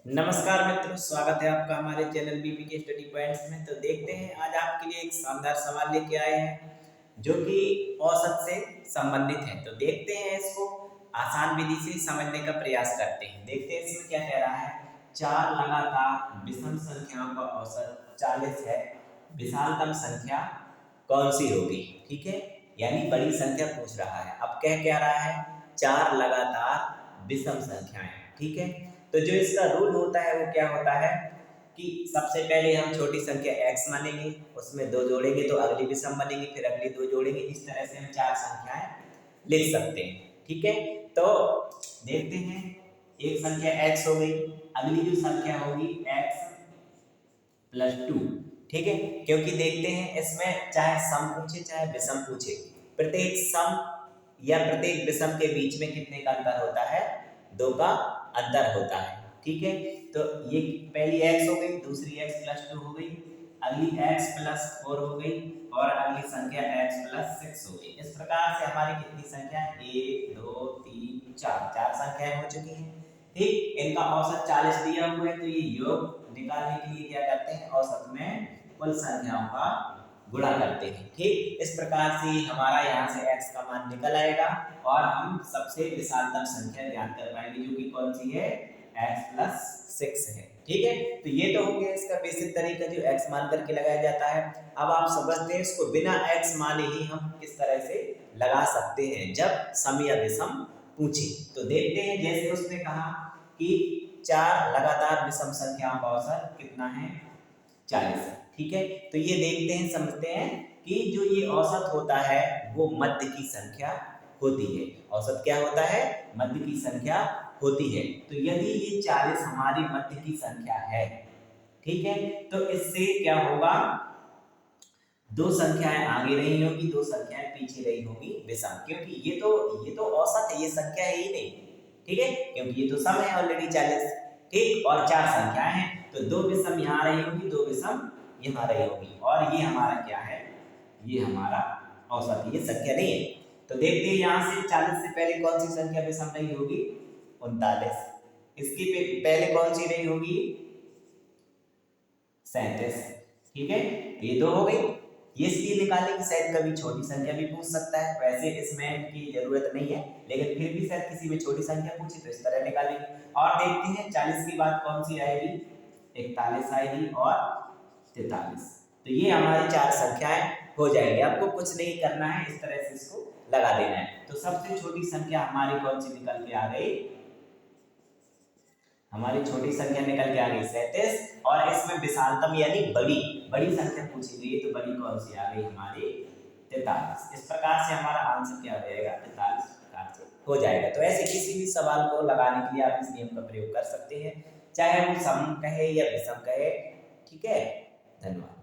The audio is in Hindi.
नमस्कार मित्रों, स्वागत है आपका हमारे चैनल बीपी के स्टडी पॉइंट्स में। तो देखते हैं आज आपके लिए एक शानदार सवाल लेके आए हैं जो कि औसत से संबंधित है। तो देखते हैं इसको आसान विधि से समझने का प्रयास करते हैं। देखते हैं इसमें क्या कह रहा है। चार लगातार विषम संख्याओं का औसत 40 है। विशालतम संख्या कौन सी होगी? ठीक है, यानी बड़ी संख्या पूछ रहा है। अब क्या रहा है? चार लगातार विषम संख्याएं। ठीक है, तो जो इसका रूल होता है वो क्या होता है कि सबसे पहले हम छोटी संख्या x मानेंगे, उसमें दो जोड़ेंगे तो अगली विषम बनेगी, फिर अगली दो जोड़ेंगे। इस तरह से हम चार संख्याएं लिख सकते हैं। ठीक है, तो देखते हैं। एक संख्या x हो गई, अगली जो संख्या होगी x प्लस 2। ठीक है, क्योंकि देखते हैं इसमें चाहे सम पूछे चाहे विषम पूछे, प्रत्येक सम या प्रत्येक विषम के बीच में कितने का अंतर होता है? दो का अंतर होता है। ठीक है, तो ये पहली x हो गई, दूसरी x प्लस 2 हो गई, अगली x प्लस 4 हो गई और अगली संख्या x प्लस 6 हो गई। इस प्रकार से हमारी कितनी संख्या है? 1 2 3 4, चार संख्याएं हो चुकी हैं। ठीक, इनका औसत 40 दिया हुआ है, तो ये योग निकालने के लिए क्या करते हैं? औसत में कुल संख्याओं का गुणा करते हैं। ठीक, इस प्रकार से हमारा यहाँ से x का मान निकल आएगा और हम सबसे विशालतम संख्या ज्ञात कर पाएंगे जो कि कौन सी है? x प्लस 6 है। ठीक है, तो ये तो हो गया इसका बेसिक तरीका जो x मान करके लगाया जाता है। अब आप समझते हैं इसको बिना x माने ही हम किस तरह से लगा सकते हैं जब सम या विषम पूछे। तो देखते हैं, जैसे उसने कहा कि चार लगातार विषम संख्याओं का औसत कितना है? 40। ठीक है, तो ये देखते हैं, समझते हैं कि जो ये औसत होता है वो मध्य की संख्या होती है। औसत क्या होता है? मध्य की संख्या होती है। तो यदि ये 40 हमारी मध्य की संख्या है, ठीक है, तो इससे क्या होगा? दो संख्याएं आगे रही होगी, दो संख्याएं पीछे रही होगी विषम, क्योंकि ये तो औसत है, ये संख्या है ही नहीं। ठीक है, क्योंकि ये तो सम है ऑलरेडी 40। ठीक, और चार संख्याएं हैं तो दो विषम यहाँ रही होगी, दो विषम यहाँ रही होगी, और ये हमारा क्या है? ये हमारा औसत है, ये संख्या नहीं है। तो देखते हैं यहाँ से 40 से पहले कौन सी संख्या विषम रही होगी? 39। इसकी पहले कौन सी रही होगी? 37। ठीक है, ये दो हो गई। ये इसलिए निकाले कि शायद कभी छोटी संख्या भी पूछ सकता है, वैसे इसमें की जरूरत नहीं है, लेकिन फिर भी शायद किसी में छोटी संख्या पूछे तो इस तरह निकालेंगे। और देखते हैं 40 की बात कौन सी आएगी? 41 आएगी और 43। तो ये हमारी चार संख्याएं हो जाएंगी। आपको कुछ नहीं करना है, इस तरह से इसको लगा देना है। तो सबसे छोटी संख्या हमारी कौन सी निकल के आ गई? हमारी छोटी संख्या निकल के आ गई 37, और इसमें विशालतम यानी बड़ी बड़ी संख्या पूछी गई, तो बड़ी कौन सी आ गई? हमारी 43। इस प्रकार से हमारा आंसर क्या हो जाएगा? 43 प्रकार से हो जाएगा। तो ऐसे किसी भी सवाल को लगाने के लिए आप इस नियम का प्रयोग कर सकते हैं, चाहे वो सम कहे या विषम कहे। ठीक है, धन्यवाद।